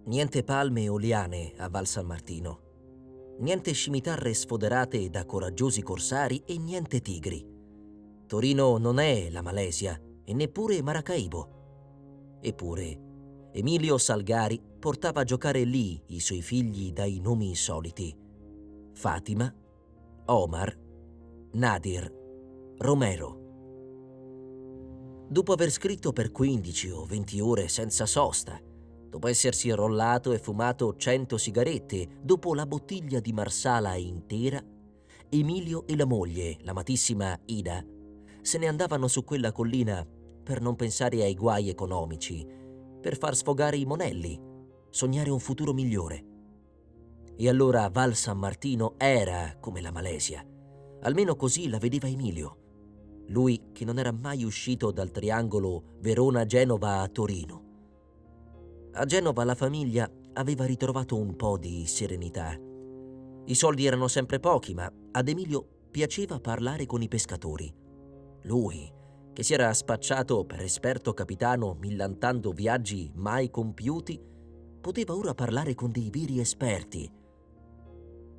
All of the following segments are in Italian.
Niente palme o liane a Val San Martino. Niente scimitarre sfoderate da coraggiosi corsari e niente tigri. Torino non è la Malesia e neppure Maracaibo. Eppure, Emilio Salgari portava a giocare lì i suoi figli dai nomi insoliti: Fatima, Omar, Nadir, Romero. Dopo aver scritto per 15 o 20 ore senza sosta, dopo essersi rollato e fumato 100 sigarette, dopo la bottiglia di Marsala intera, Emilio e la moglie, l'amatissima Ida, se ne andavano su quella collina per non pensare ai guai economici, per far sfogare i monelli, sognare un futuro migliore. E allora Val San Martino era come la Malesia. Almeno così la vedeva Emilio. Lui che non era mai uscito dal triangolo Verona-Genova a Torino. A Genova la famiglia aveva ritrovato un po' di serenità. I soldi erano sempre pochi, ma ad Emilio piaceva parlare con i pescatori. Lui, che si era spacciato per esperto capitano millantando viaggi mai compiuti, poteva ora parlare con dei veri esperti.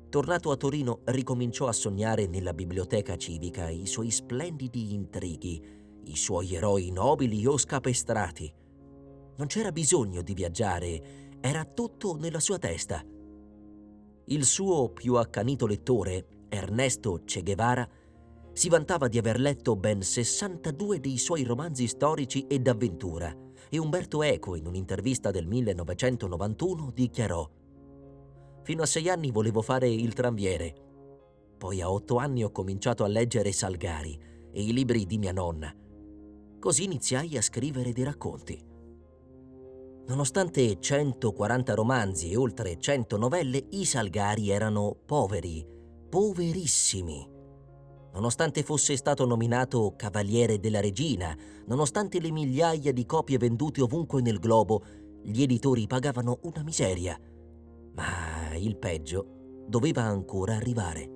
Tornato a Torino, ricominciò a sognare nella biblioteca civica i suoi splendidi intrighi, i suoi eroi nobili o scapestrati. Non c'era bisogno di viaggiare, era tutto nella sua testa. Il suo più accanito lettore, Ernesto Che Guevara, si vantava di aver letto ben 62 dei suoi romanzi storici e d'avventura, e Umberto Eco, in un'intervista del 1991, dichiarò: «Fino a 6 anni volevo fare il tranviere. Poi a 8 anni ho cominciato a leggere Salgari e i libri di mia nonna. Così iniziai a scrivere dei racconti». Nonostante 140 romanzi e oltre 100 novelle, i Salgari erano poveri, poverissimi. Nonostante fosse stato nominato Cavaliere della Regina, nonostante le migliaia di copie vendute ovunque nel globo, gli editori pagavano una miseria. Ma il peggio doveva ancora arrivare.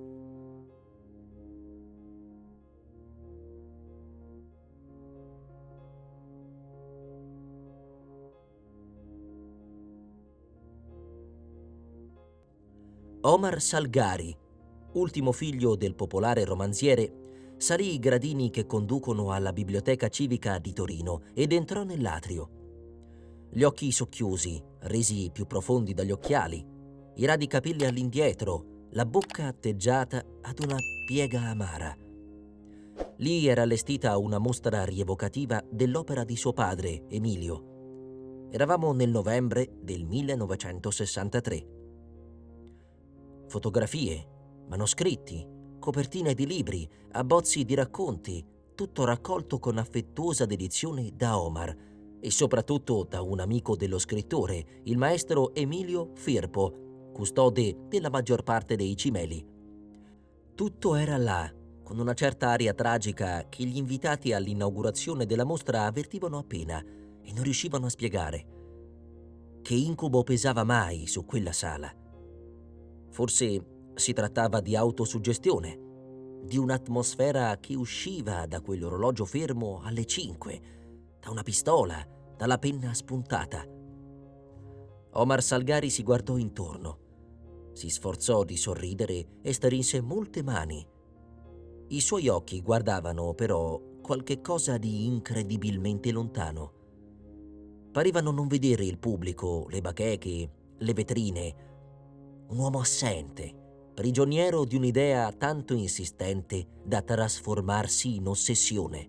Omar Salgari, ultimo figlio del popolare romanziere, salì i gradini che conducono alla Biblioteca Civica di Torino ed entrò nell'atrio. Gli occhi socchiusi, resi più profondi dagli occhiali, i radi capelli all'indietro, la bocca atteggiata ad una piega amara. Lì era allestita una mostra rievocativa dell'opera di suo padre, Emilio. Eravamo nel novembre del 1963. Fotografie, manoscritti, copertine di libri, abbozzi di racconti, tutto raccolto con affettuosa dedizione da Omar e soprattutto da un amico dello scrittore, il maestro Emilio Firpo, custode della maggior parte dei cimeli. Tutto era là, con una certa aria tragica che gli invitati all'inaugurazione della mostra avvertivano appena e non riuscivano a spiegare. Che incubo pesava mai su quella sala? Forse si trattava di autosuggestione, di un'atmosfera che usciva da quell'orologio fermo alle 5, da una pistola, dalla penna spuntata. Omar Salgari si guardò intorno, si sforzò di sorridere e strinse molte mani. I suoi occhi guardavano però qualche cosa di incredibilmente lontano. Parevano non vedere il pubblico, le bacheche, le vetrine. Un uomo assente, prigioniero di un'idea tanto insistente da trasformarsi in ossessione.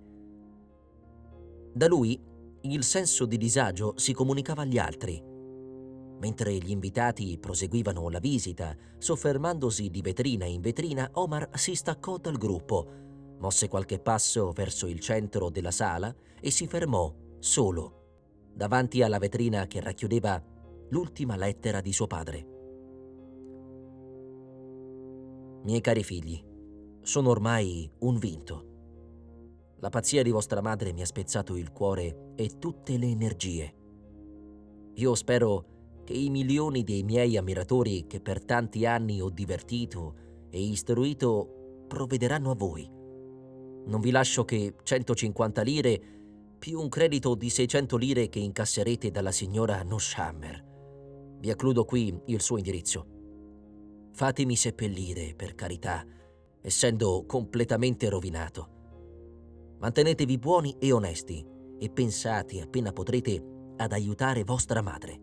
Da lui il senso di disagio si comunicava agli altri. Mentre gli invitati proseguivano la visita, soffermandosi di vetrina in vetrina, Omar si staccò dal gruppo, mosse qualche passo verso il centro della sala e si fermò, solo, davanti alla vetrina che racchiudeva l'ultima lettera di suo padre. Miei cari figli, sono ormai un vinto. La pazzia di vostra madre mi ha spezzato il cuore e tutte le energie. Io spero che i milioni dei miei ammiratori che per tanti anni ho divertito e istruito provvederanno a voi. Non vi lascio che 150 lire più un credito di 600 lire che incasserete dalla signora Nusshammer. Vi occludo qui il suo indirizzo. Fatemi seppellire, per carità, essendo completamente rovinato. Mantenetevi buoni e onesti e pensate appena potrete ad aiutare vostra madre.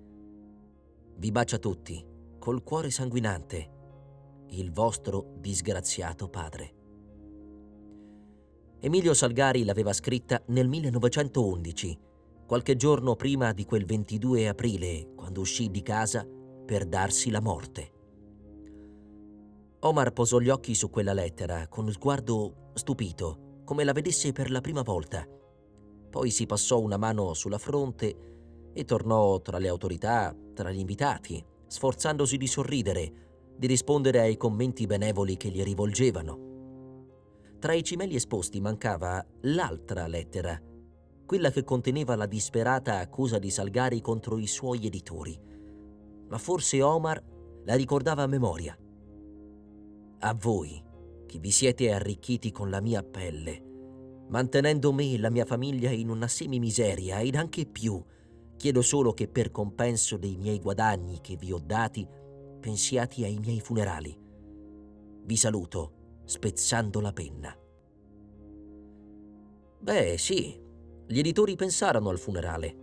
Vi bacia tutti, col cuore sanguinante, il vostro disgraziato padre. Emilio Salgari l'aveva scritta nel 1911, qualche giorno prima di quel 22 aprile, quando uscì di casa per darsi la morte. Omar posò gli occhi su quella lettera con sguardo stupito, come la vedesse per la prima volta. Poi si passò una mano sulla fronte e tornò tra le autorità, tra gli invitati, sforzandosi di sorridere, di rispondere ai commenti benevoli che gli rivolgevano. Tra i cimeli esposti mancava l'altra lettera, quella che conteneva la disperata accusa di Salgari contro i suoi editori. Ma forse Omar la ricordava a memoria. A voi, che vi siete arricchiti con la mia pelle, mantenendo me e la mia famiglia in una semimiseria ed anche più, chiedo solo che per compenso dei miei guadagni che vi ho dati, pensiate ai miei funerali. Vi saluto, spezzando la penna. Beh, sì, gli editori pensarono al funerale,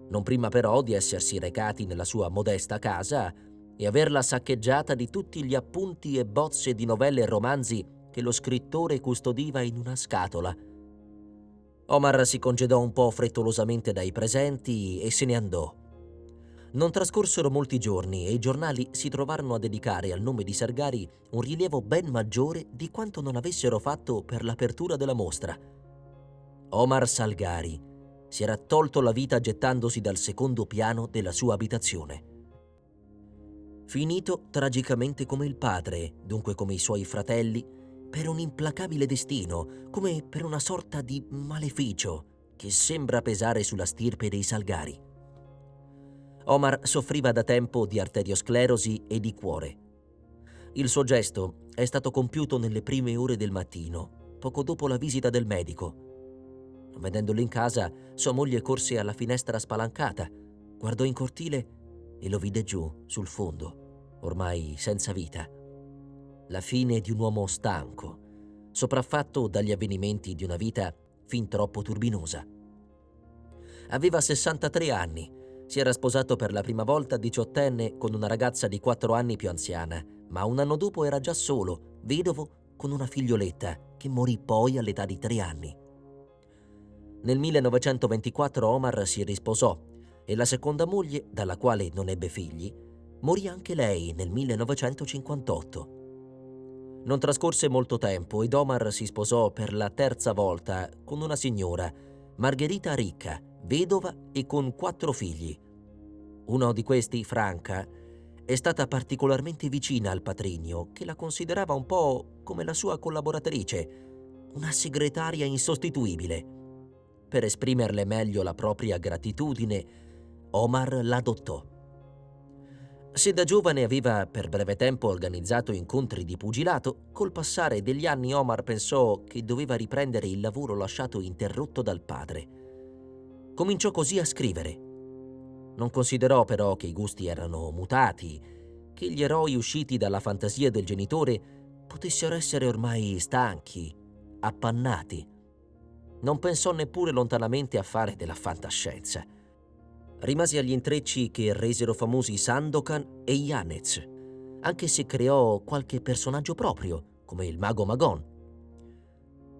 non prima però di essersi recati nella sua modesta casa e averla saccheggiata di tutti gli appunti e bozze di novelle e romanzi che lo scrittore custodiva in una scatola. Omar si congedò un po' frettolosamente dai presenti e se ne andò. Non trascorsero molti giorni e i giornali si trovarono a dedicare al nome di Salgari un rilievo ben maggiore di quanto non avessero fatto per l'apertura della mostra. Omar Salgari si era tolto la vita gettandosi dal secondo piano della sua abitazione. Finito tragicamente come il padre, dunque come i suoi fratelli, per un implacabile destino, come per una sorta di maleficio che sembra pesare sulla stirpe dei Salgari. Omar soffriva da tempo di arteriosclerosi e di cuore. Il suo gesto è stato compiuto nelle prime ore del mattino, poco dopo la visita del medico. Non vedendolo in casa, sua moglie corse alla finestra spalancata, guardò in cortile e lo vide giù, sul fondo, ormai senza vita. La fine di un uomo stanco, sopraffatto dagli avvenimenti di una vita fin troppo turbinosa. Aveva 63 anni, si era sposato per la prima volta diciottenne con una ragazza di 4 anni più anziana, ma un anno dopo era già solo, vedovo, con una figlioletta che morì poi all'età di 3 anni. Nel 1924 Omar si risposò e la seconda moglie, dalla quale non ebbe figli, morì anche lei nel 1958. Non trascorse molto tempo ed Omar si sposò per la terza volta con una signora, Margherita Ricca, vedova e con 4 figli. Uno di questi, Franca, è stata particolarmente vicina al patrigno, che la considerava un po' come la sua collaboratrice, una segretaria insostituibile. Per esprimerle meglio la propria gratitudine, Omar l'adottò. Se da giovane aveva per breve tempo organizzato incontri di pugilato, col passare degli anni Omar pensò che doveva riprendere il lavoro lasciato interrotto dal padre. Cominciò così a scrivere. Non considerò però che i gusti erano mutati, che gli eroi usciti dalla fantasia del genitore potessero essere ormai stanchi, appannati. Non pensò neppure lontanamente a fare della fantascienza. Rimase agli intrecci che resero famosi Sandokan e Yanez, anche se creò qualche personaggio proprio, come il mago Magon.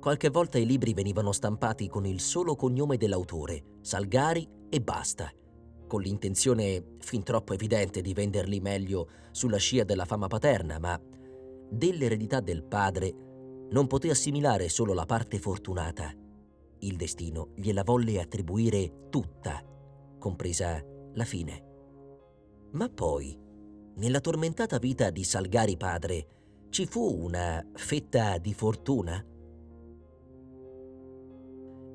Qualche volta i libri venivano stampati con il solo cognome dell'autore, Salgari e basta, con l'intenzione fin troppo evidente di venderli meglio sulla scia della fama paterna, ma dell'eredità del padre non poté assimilare solo la parte fortunata. Il destino gliela volle attribuire tutta, compresa la fine. Ma poi, nella tormentata vita di Salgari padre, ci fu una fetta di fortuna?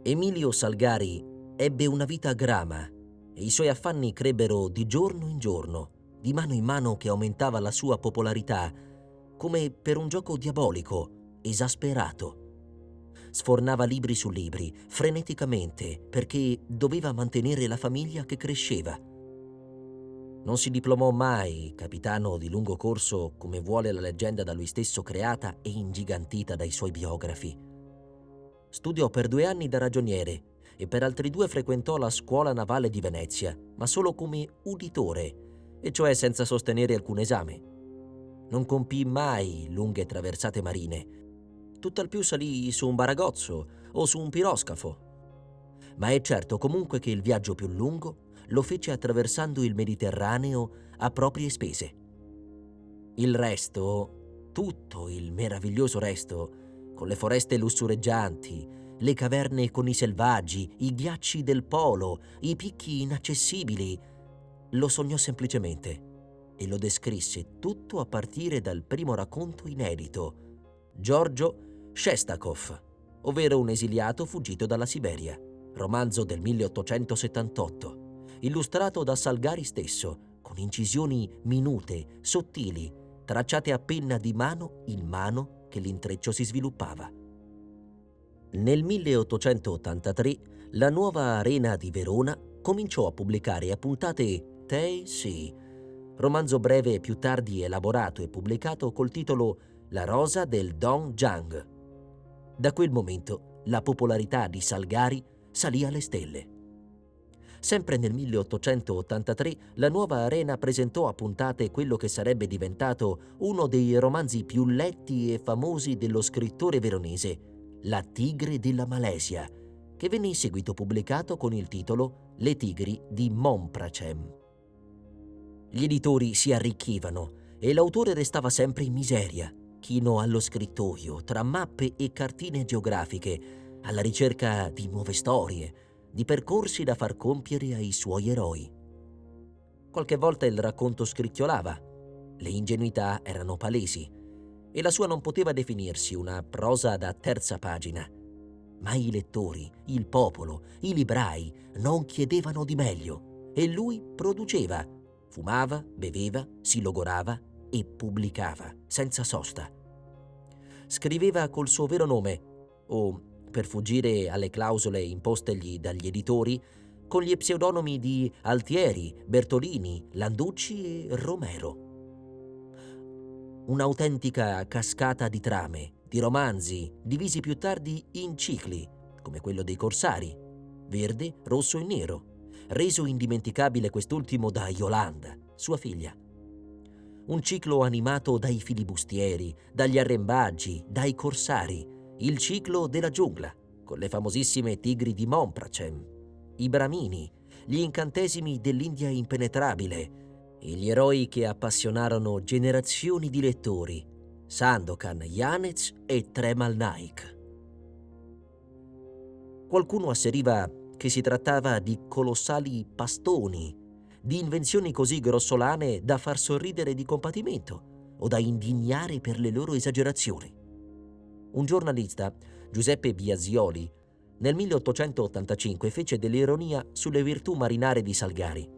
Emilio Salgari ebbe una vita grama e i suoi affanni crebbero di giorno in giorno, di mano in mano che aumentava la sua popolarità, come per un gioco diabolico, esasperato. Sfornava libri su libri, freneticamente, perché doveva mantenere la famiglia che cresceva. Non si diplomò mai capitano di lungo corso come vuole la leggenda da lui stesso creata e ingigantita dai suoi biografi. Studiò per 2 anni da ragioniere e per altri 2 frequentò la scuola navale di Venezia, ma solo come uditore, e cioè senza sostenere alcun esame. Non compì mai lunghe traversate marine, tutt'al più salì su un baragozzo o su un piroscafo. Ma è certo comunque che il viaggio più lungo lo fece attraversando il Mediterraneo a proprie spese. Il resto, tutto il meraviglioso resto, con le foreste lussureggianti, le caverne con i selvaggi, i ghiacci del polo, i picchi inaccessibili, lo sognò semplicemente e lo descrisse tutto a partire dal primo racconto inedito, Giorgio Shestakov, ovvero un esiliato fuggito dalla Siberia, romanzo del 1878, illustrato da Salgari stesso, con incisioni minute, sottili, tracciate a penna di mano in mano che l'intreccio si sviluppava. Nel 1883 la Nuova Arena di Verona cominciò a pubblicare a puntate Tei Si, romanzo breve più tardi elaborato e pubblicato col titolo La rosa del Dong Jiang. Da quel momento la popolarità di Salgari salì alle stelle. Sempre nel 1883 la Nuova Arena presentò a puntate quello che sarebbe diventato uno dei romanzi più letti e famosi dello scrittore veronese, La tigre della Malesia, che venne in seguito pubblicato con il titolo Le tigri di Monpracem. Gli editori si arricchivano e l'autore restava sempre in miseria, chino allo scrittoio, tra mappe e cartine geografiche, alla ricerca di nuove storie, di percorsi da far compiere ai suoi eroi. Qualche volta il racconto scricchiolava, le ingenuità erano palesi e la sua non poteva definirsi una prosa da terza pagina. Ma i lettori, il popolo, i librai non chiedevano di meglio e lui produceva, fumava, beveva, si logorava e pubblicava senza sosta. Scriveva col suo vero nome o, per fuggire alle clausole impostegli dagli editori, con gli pseudonimi di Altieri, Bertolini, Landucci e Romero. Un'autentica cascata di trame, di romanzi, divisi più tardi in cicli, come quello dei Corsari, verde, rosso e nero, reso indimenticabile quest'ultimo da Yolanda, sua figlia. Un ciclo animato dai filibustieri, dagli arrembaggi, dai corsari, il ciclo della giungla, con le famosissime tigri di Monpracem, i bramini, gli incantesimi dell'India impenetrabile e gli eroi che appassionarono generazioni di lettori, Sandokan, Yanez e Tremal Naik. Qualcuno asseriva che si trattava di colossali pastoni, di invenzioni così grossolane da far sorridere di compatimento o da indignare per le loro esagerazioni. Un giornalista, Giuseppe Biasioli, nel 1885 fece dell'ironia sulle virtù marinare di Salgari.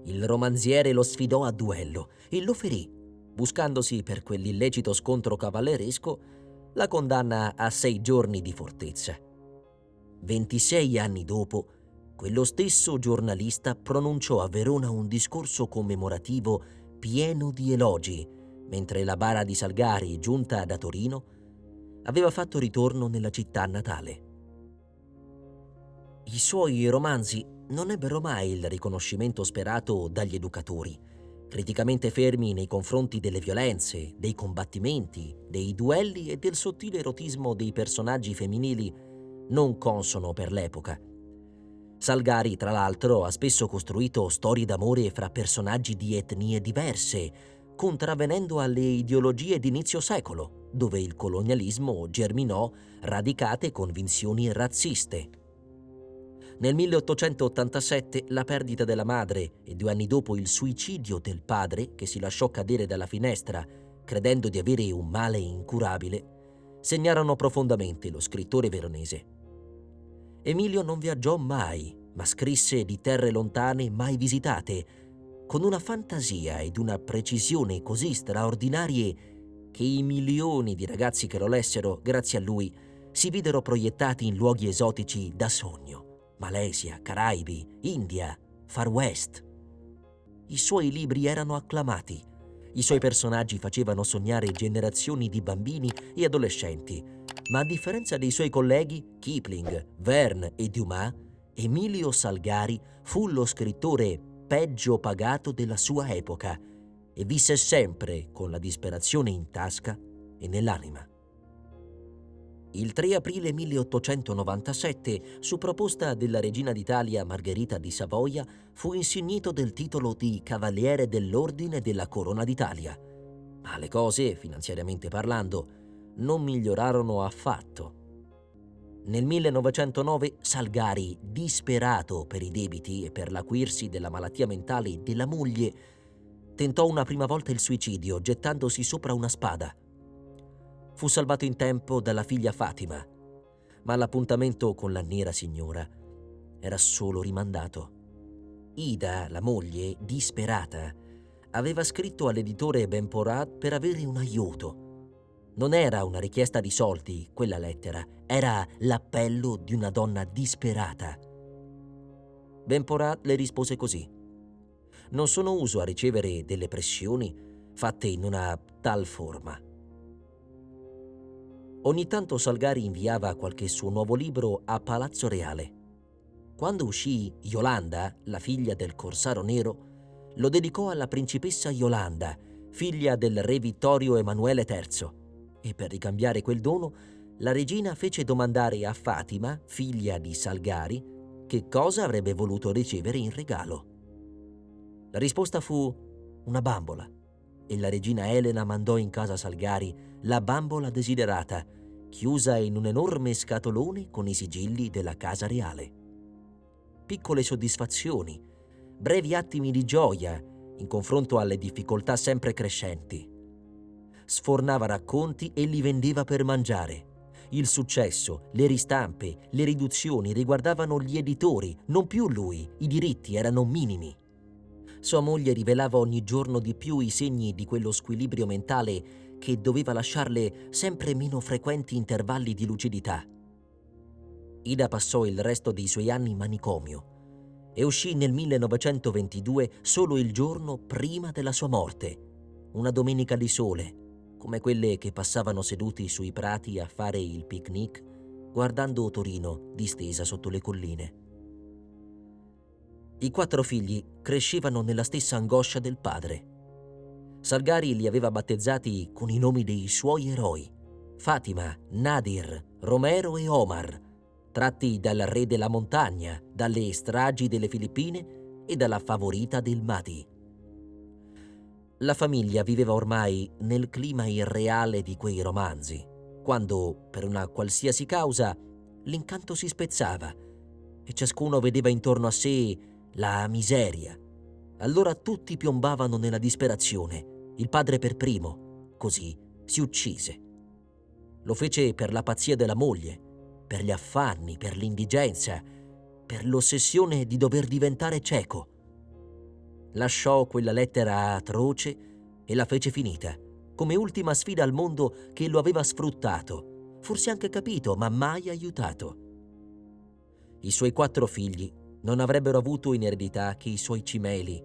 Il romanziere lo sfidò a duello e lo ferì, buscandosi per quell'illecito scontro cavalleresco la condanna a 6 giorni di fortezza. 26 anni dopo, quello stesso giornalista pronunciò a Verona un discorso commemorativo pieno di elogi, mentre la bara di Salgari, giunta da Torino, aveva fatto ritorno nella città natale. I suoi romanzi non ebbero mai il riconoscimento sperato dagli educatori, criticamente fermi nei confronti delle violenze, dei combattimenti, dei duelli e del sottile erotismo dei personaggi femminili non consono per l'epoca. Salgari, tra l'altro, ha spesso costruito storie d'amore fra personaggi di etnie diverse, contravvenendo alle ideologie d'inizio secolo, dove il colonialismo germinò radicate convinzioni razziste. Nel 1887 la perdita della madre e 2 anni dopo il suicidio del padre, che si lasciò cadere dalla finestra credendo di avere un male incurabile, segnarono profondamente lo scrittore veronese. Emilio non viaggiò mai, ma scrisse di terre lontane mai visitate, con una fantasia ed una precisione così straordinarie che i milioni di ragazzi che lo lessero, grazie a lui, si videro proiettati in luoghi esotici da sogno: Malesia, Caraibi, India, Far West. I suoi libri erano acclamati. I suoi personaggi facevano sognare generazioni di bambini e adolescenti. Ma a differenza dei suoi colleghi Kipling, Verne e Dumas, Emilio Salgari fu lo scrittore peggio pagato della sua epoca e visse sempre con la disperazione in tasca e nell'anima. Il 3 aprile 1897, su proposta della regina d'Italia Margherita di Savoia, fu insignito del titolo di Cavaliere dell'Ordine della Corona d'Italia. Ma le cose, finanziariamente parlando, non migliorarono affatto. Nel 1909 Salgari, disperato per i debiti e per l'acuirsi della malattia mentale della moglie, tentò una prima volta il suicidio gettandosi sopra una spada. Fu salvato in tempo dalla figlia Fatima, ma l'appuntamento con la nera signora era solo rimandato. Ida, la moglie, disperata, aveva scritto all'editore Ben-Porad per avere un aiuto. Non era una richiesta di soldi, quella lettera, era l'appello di una donna disperata. Ben-Porad le rispose così: «Non sono uso a ricevere delle pressioni fatte in una tal forma». Ogni tanto Salgari inviava qualche suo nuovo libro a Palazzo Reale. Quando uscì Yolanda, la figlia del corsaro nero, lo dedicò alla principessa Yolanda, figlia del re Vittorio Emanuele III, e per ricambiare quel dono la regina fece domandare a Fatima, figlia di Salgari, che cosa avrebbe voluto ricevere in regalo. La risposta fu una bambola, e la regina Elena mandò in casa Salgari la bambola desiderata, chiusa in un enorme scatolone con i sigilli della casa reale. Piccole soddisfazioni, brevi attimi di gioia in confronto alle difficoltà sempre crescenti. Sfornava racconti e li vendeva per mangiare. Il successo, le ristampe, le riduzioni riguardavano gli editori, non più lui, i diritti erano minimi. Sua moglie rivelava ogni giorno di più i segni di quello squilibrio mentale che doveva lasciarle sempre meno frequenti intervalli di lucidità. Ida passò il resto dei suoi anni in manicomio e uscì nel 1922 solo il giorno prima della sua morte, una domenica di sole, come quelle che passavano seduti sui prati a fare il picnic, guardando Torino distesa sotto le colline. I 4 figli crescevano nella stessa angoscia del padre. Salgari li aveva battezzati con i nomi dei suoi eroi: Fatima, Nadir, Romero e Omar, tratti dal re della montagna, dalle stragi delle Filippine e dalla favorita del Mahdi. La famiglia viveva ormai nel clima irreale di quei romanzi, quando, per una qualsiasi causa, l'incanto si spezzava e ciascuno vedeva intorno a sé la miseria. Allora tutti piombavano nella disperazione, il padre per primo, così si uccise. Lo fece per la pazzia della moglie, per gli affanni, per l'indigenza, per l'ossessione di dover diventare cieco. Lasciò quella lettera atroce e la fece finita, come ultima sfida al mondo che lo aveva sfruttato, forse anche capito, ma mai aiutato. I suoi 4 figli non avrebbero avuto in eredità che i suoi cimeli,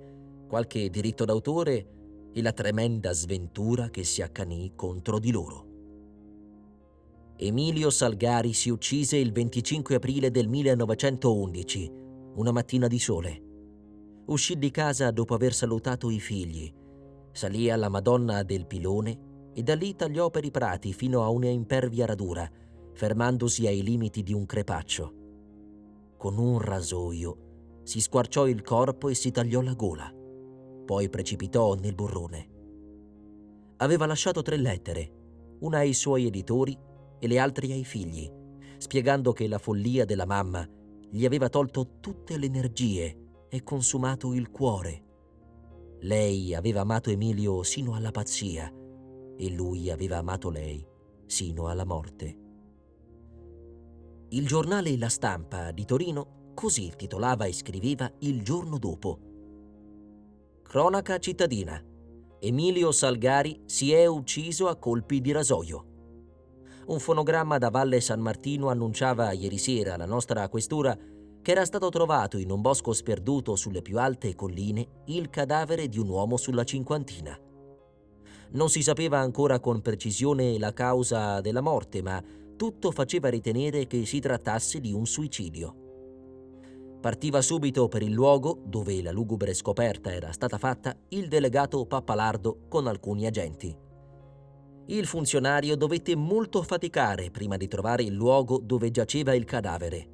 qualche diritto d'autore e la tremenda sventura che si accanì contro di loro. Emilio Salgari si uccise il 25 aprile del 1911, una mattina di sole. Uscì di casa dopo aver salutato i figli, salì alla Madonna del Pilone e da lì tagliò per i prati fino a una impervia radura, fermandosi ai limiti di un crepaccio. Con un rasoio si squarciò il corpo e si tagliò la gola. Poi precipitò nel burrone. Aveva lasciato 3 lettere, una ai suoi editori e le altre ai figli, spiegando che la follia della mamma gli aveva tolto tutte le energie e consumato il cuore. Lei aveva amato Emilio sino alla pazzia e lui aveva amato lei sino alla morte. Il giornale La Stampa di Torino così titolava e scriveva il giorno dopo: Cronaca cittadina. Emilio Salgari si è ucciso a colpi di rasoio. Un fonogramma da Valle San Martino annunciava ieri sera alla nostra questura che era stato trovato in un bosco sperduto sulle più alte colline il cadavere di un uomo sulla cinquantina. Non si sapeva ancora con precisione la causa della morte, ma tutto faceva ritenere che si trattasse di un suicidio. Partiva subito per il luogo dove la lugubre scoperta era stata fatta il delegato Pappalardo con alcuni agenti. Il funzionario dovette molto faticare prima di trovare il luogo dove giaceva il cadavere.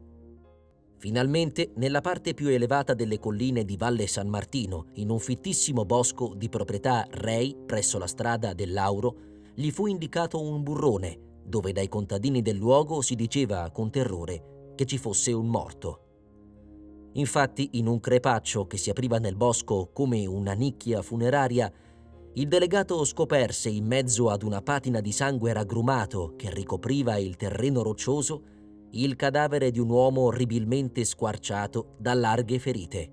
Finalmente, nella parte più elevata delle colline di Valle San Martino, in un fittissimo bosco di proprietà Rei presso la strada del Lauro, gli fu indicato un burrone, dove dai contadini del luogo si diceva con terrore che ci fosse un morto. Infatti, in un crepaccio che si apriva nel bosco come una nicchia funeraria, il delegato scoperse in mezzo ad una patina di sangue raggrumato che ricopriva il terreno roccioso il cadavere di un uomo orribilmente squarciato da larghe ferite.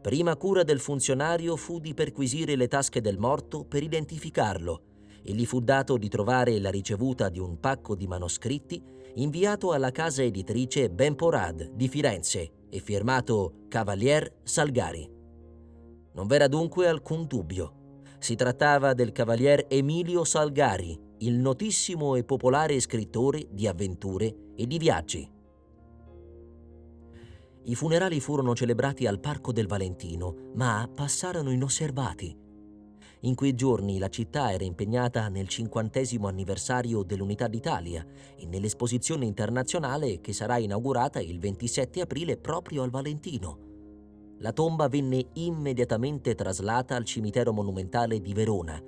Prima cura del funzionario fu di perquisire le tasche del morto per identificarlo e gli fu dato di trovare la ricevuta di un pacco di manoscritti inviato alla casa editrice Benporad di Firenze e firmato Cavalier Salgari. Non v'era dunque alcun dubbio. Si trattava del cavalier Emilio Salgari, il notissimo e popolare scrittore di avventure e di viaggi. I funerali furono celebrati al Parco del Valentino, ma passarono inosservati. In quei giorni la città era impegnata nel 50° anniversario dell'Unità d'Italia e nell'esposizione internazionale che sarà inaugurata il 27 aprile proprio al Valentino. La tomba venne immediatamente traslata al cimitero monumentale di Verona,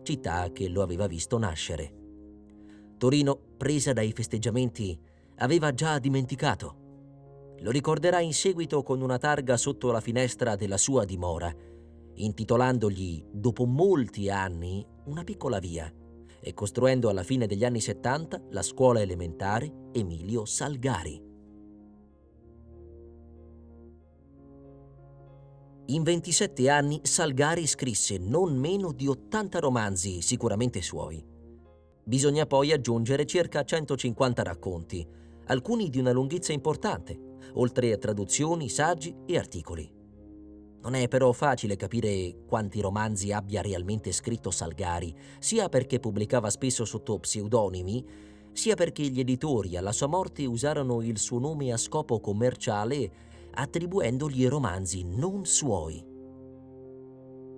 città che lo aveva visto nascere. Torino, presa dai festeggiamenti, aveva già dimenticato. Lo ricorderà in seguito con una targa sotto la finestra della sua dimora, intitolandogli, dopo molti anni, una piccola via e costruendo alla fine degli anni 70 la scuola elementare Emilio Salgari. In 27 anni Salgari scrisse non meno di 80 romanzi, sicuramente suoi. Bisogna poi aggiungere circa 150 racconti, alcuni di una lunghezza importante, oltre a traduzioni, saggi e articoli. Non è però facile capire quanti romanzi abbia realmente scritto Salgari, sia perché pubblicava spesso sotto pseudonimi, sia perché gli editori alla sua morte usarono il suo nome a scopo commerciale, attribuendogli romanzi non suoi.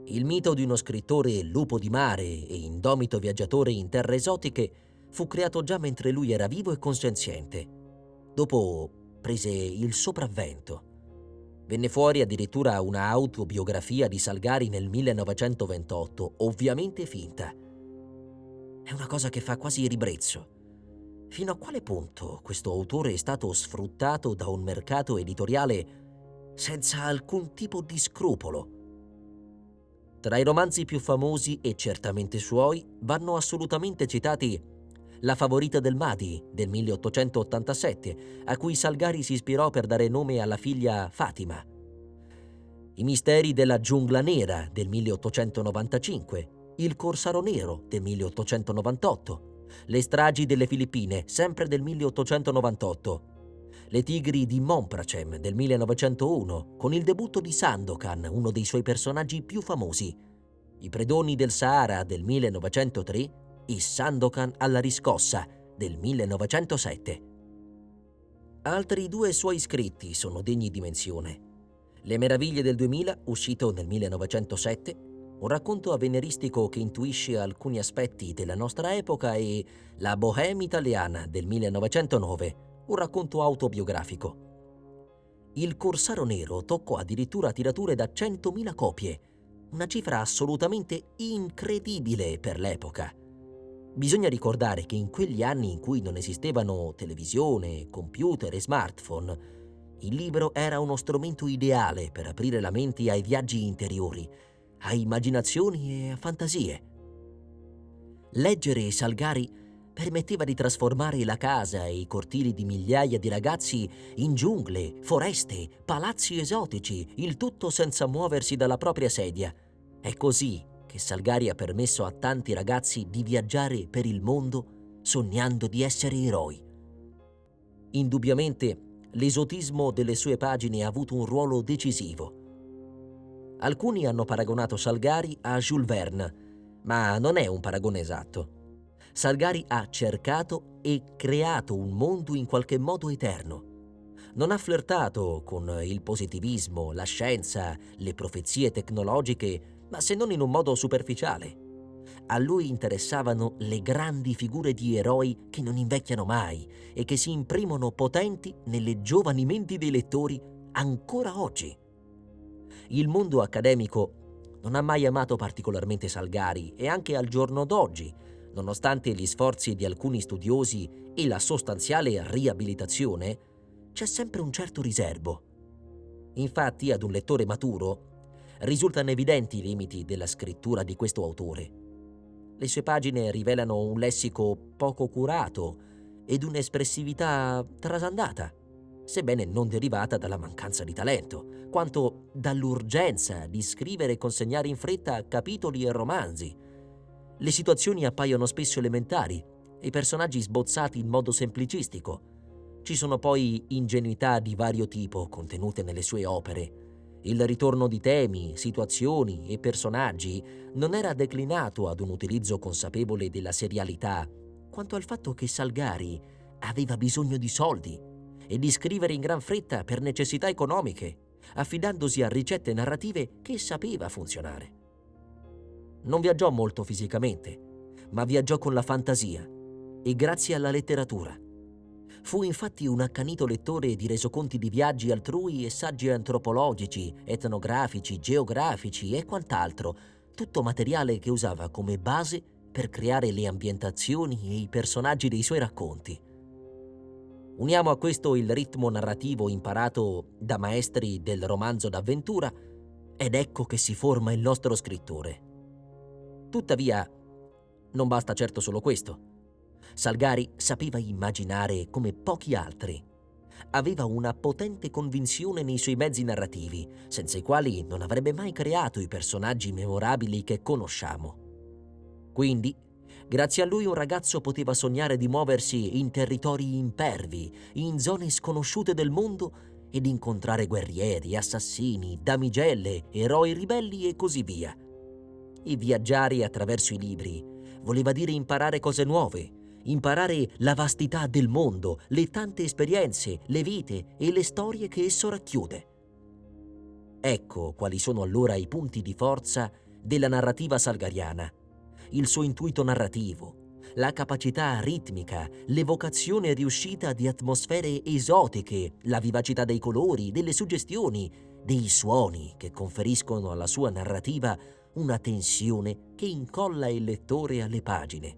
Il mito di uno scrittore lupo di mare e indomito viaggiatore in terre esotiche fu creato già mentre lui era vivo e consenziente. Dopo prese il sopravvento. Venne fuori addirittura una autobiografia di Salgari nel 1928, ovviamente finta. È una cosa che fa quasi ribrezzo. Fino a quale punto questo autore è stato sfruttato da un mercato editoriale senza alcun tipo di scrupolo? Tra i romanzi più famosi e certamente suoi vanno assolutamente citati La favorita del Mahdi del 1887, a cui Salgari si ispirò per dare nome alla figlia Fatima, I misteri della giungla nera del 1895, Il corsaro nero del 1898, Le stragi delle Filippine, sempre del 1898, Le tigri di Monpracem del 1901, con il debutto di Sandokan, uno dei suoi personaggi più famosi, I predoni del Sahara del 1903 e Sandokan alla riscossa del 1907. Altri 2 suoi scritti sono degni di menzione. Le meraviglie del 2000, uscito nel 1907, un racconto avveniristico che intuisce alcuni aspetti della nostra epoca, e La Bohème italiana del 1909, un racconto autobiografico. Il Corsaro Nero toccò addirittura tirature da 100.000 copie, una cifra assolutamente incredibile per l'epoca. Bisogna ricordare che in quegli anni in cui non esistevano televisione, computer e smartphone, il libro era uno strumento ideale per aprire la mente ai viaggi interiori, a immaginazioni e a fantasie. Leggere Salgari permetteva di trasformare la casa e i cortili di migliaia di ragazzi in giungle, foreste, palazzi esotici, il tutto senza muoversi dalla propria sedia. È così che Salgari ha permesso a tanti ragazzi di viaggiare per il mondo sognando di essere eroi. Indubbiamente, L'esotismo delle sue pagine ha avuto un ruolo decisivo. Alcuni hanno paragonato Salgari a Jules Verne, ma non è un paragone esatto. Salgari ha cercato e creato un mondo in qualche modo eterno. Non ha flirtato con il positivismo, la scienza, le profezie tecnologiche, ma se non in un modo superficiale. A lui interessavano le grandi figure di eroi che non invecchiano mai e che si imprimono potenti nelle giovani menti dei lettori ancora oggi. Il mondo accademico non ha mai amato particolarmente Salgari e anche al giorno d'oggi, nonostante gli sforzi di alcuni studiosi e la sostanziale riabilitazione, c'è sempre un certo riserbo. Infatti, ad un lettore maturo, risultano evidenti i limiti della scrittura di questo autore. Le sue pagine rivelano un lessico poco curato ed un'espressività trasandata, sebbene non derivata dalla mancanza di talento, quanto dall'urgenza di scrivere e consegnare in fretta capitoli e romanzi. Le situazioni appaiono spesso elementari e i personaggi sbozzati in modo semplicistico. Ci sono poi ingenuità di vario tipo contenute nelle sue opere. Il ritorno di temi, situazioni e personaggi non era declinato ad un utilizzo consapevole della serialità, quanto al fatto che Salgari aveva bisogno di soldi e di scrivere in gran fretta per necessità economiche, affidandosi a ricette narrative che sapeva funzionare. Non viaggiò molto fisicamente, ma viaggiò con la fantasia e grazie alla letteratura. Fu infatti un accanito lettore di resoconti di viaggi altrui e saggi antropologici, etnografici, geografici e quant'altro, tutto materiale che usava come base per creare le ambientazioni e i personaggi dei suoi racconti. Uniamo a questo il ritmo narrativo imparato da maestri del romanzo d'avventura ed ecco che si forma il nostro scrittore. Tuttavia, non basta certo solo questo. Salgari sapeva immaginare come pochi altri. Aveva una potente convinzione nei suoi mezzi narrativi, senza i quali non avrebbe mai creato i personaggi memorabili che conosciamo. Quindi, grazie a lui un ragazzo poteva sognare di muoversi in territori impervi, in zone sconosciute del mondo ed incontrare guerrieri, assassini, damigelle, eroi ribelli e così via. E viaggiare attraverso i libri voleva dire imparare cose nuove, imparare la vastità del mondo, le tante esperienze, le vite e le storie che esso racchiude. Ecco quali sono allora i punti di forza della narrativa salgariana: il suo intuito narrativo, la capacità ritmica, l'evocazione riuscita di atmosfere esotiche, la vivacità dei colori, delle suggestioni, dei suoni che conferiscono alla sua narrativa una tensione che incolla il lettore alle pagine.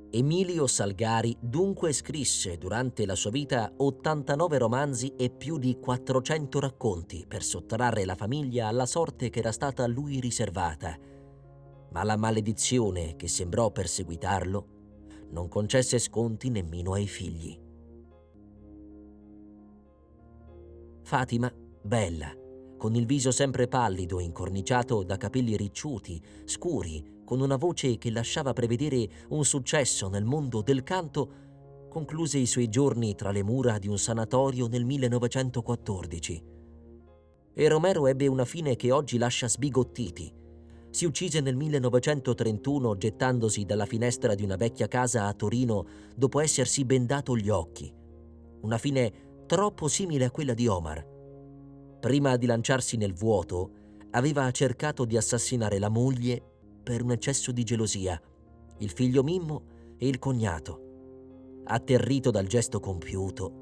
Emilio Salgari dunque scrisse durante la sua vita 89 romanzi e più di 400 racconti per sottrarre la famiglia alla sorte che era stata a lui riservata. Ma la maledizione che sembrò perseguitarlo non concesse sconti nemmeno ai figli. Fatima, bella, con il viso sempre pallido e incorniciato da capelli ricciuti, scuri, con una voce che lasciava prevedere un successo nel mondo del canto, concluse i suoi giorni tra le mura di un sanatorio nel 1914. E Romero ebbe una fine che oggi lascia sbigottiti. Si uccise nel 1931 gettandosi dalla finestra di una vecchia casa a Torino dopo essersi bendato gli occhi. Una fine troppo simile a quella di Omar. Prima di lanciarsi nel vuoto, aveva cercato di assassinare la moglie per un eccesso di gelosia, il figlio Mimmo e il cognato. Atterrito dal gesto compiuto,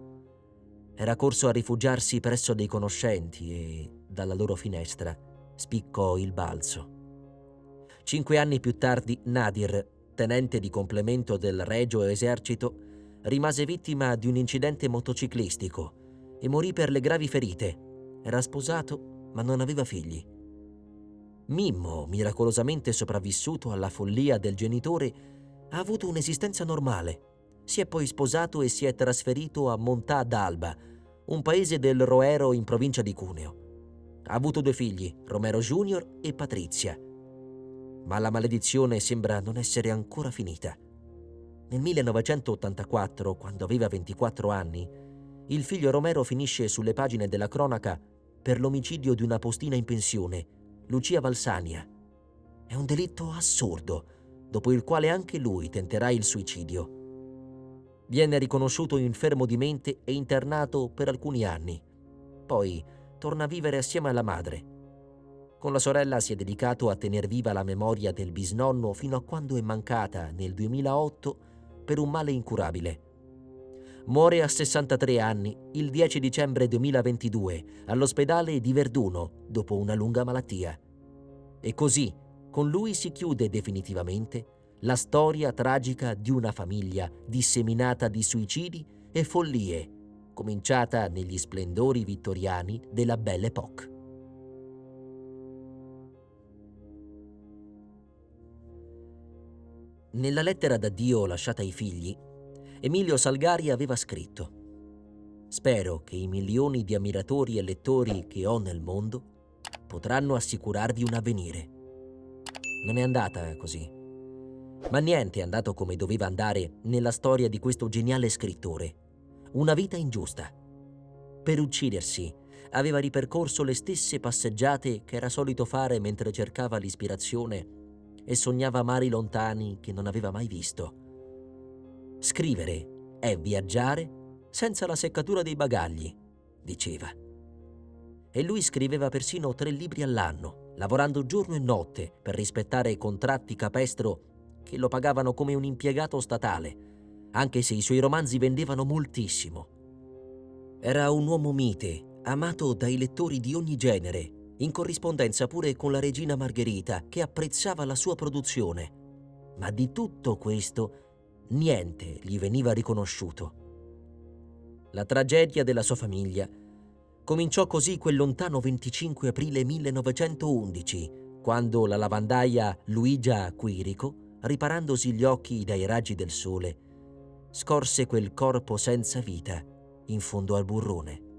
era corso a rifugiarsi presso dei conoscenti e, dalla loro finestra, spiccò il balzo. 5 anni più tardi, Nadir, tenente di complemento del Regio Esercito, rimase vittima di un incidente motociclistico e morì per le gravi ferite. Era sposato, ma non aveva figli. Mimmo, miracolosamente sopravvissuto alla follia del genitore, ha avuto un'esistenza normale. Si è poi sposato e si è trasferito a Montà d'Alba, un paese del Roero in provincia di Cuneo. Ha avuto 2 figli, Romero Junior e Patrizia. Ma la maledizione sembra non essere ancora finita. Nel 1984, quando aveva 24 anni, il figlio Romero finisce sulle pagine della cronaca per l'omicidio di una postina in pensione, Lucia Valsania. È un delitto assurdo, dopo il quale anche lui tenterà il suicidio. Viene riconosciuto infermo di mente e internato per alcuni anni. Poi torna a vivere assieme alla madre. Con la sorella si è dedicato a tener viva la memoria del bisnonno fino a quando è mancata nel 2008 per un male incurabile. Muore a 63 anni il 10 dicembre 2022 all'ospedale di Verduno dopo una lunga malattia. E così, con lui si chiude definitivamente la storia tragica di una famiglia disseminata di suicidi e follie, cominciata negli splendori vittoriani della Belle Époque. Nella lettera d'addio lasciata ai figli, Emilio Salgari aveva scritto: «Spero che i milioni di ammiratori e lettori che ho nel mondo potranno assicurarvi un avvenire». Non è andata così. Ma niente è andato come doveva andare nella storia di questo geniale scrittore. Una vita ingiusta. Per uccidersi aveva ripercorso le stesse passeggiate che era solito fare mentre cercava l'ispirazione e sognava mari lontani che non aveva mai visto. Scrivere è viaggiare senza la seccatura dei bagagli, diceva. E lui scriveva persino 3 libri all'anno, lavorando giorno e notte per rispettare contratti capestro che lo pagavano come un impiegato statale, anche se i suoi romanzi vendevano moltissimo. Era un uomo mite, amato dai lettori di ogni genere, in corrispondenza pure con la regina Margherita, che apprezzava la sua produzione. Ma di tutto questo niente gli veniva riconosciuto. La tragedia della sua famiglia cominciò così quel lontano 25 aprile 1911, quando la lavandaia Luigia Quirico, riparandosi gli occhi dai raggi del sole, scorse quel corpo senza vita in fondo al burrone.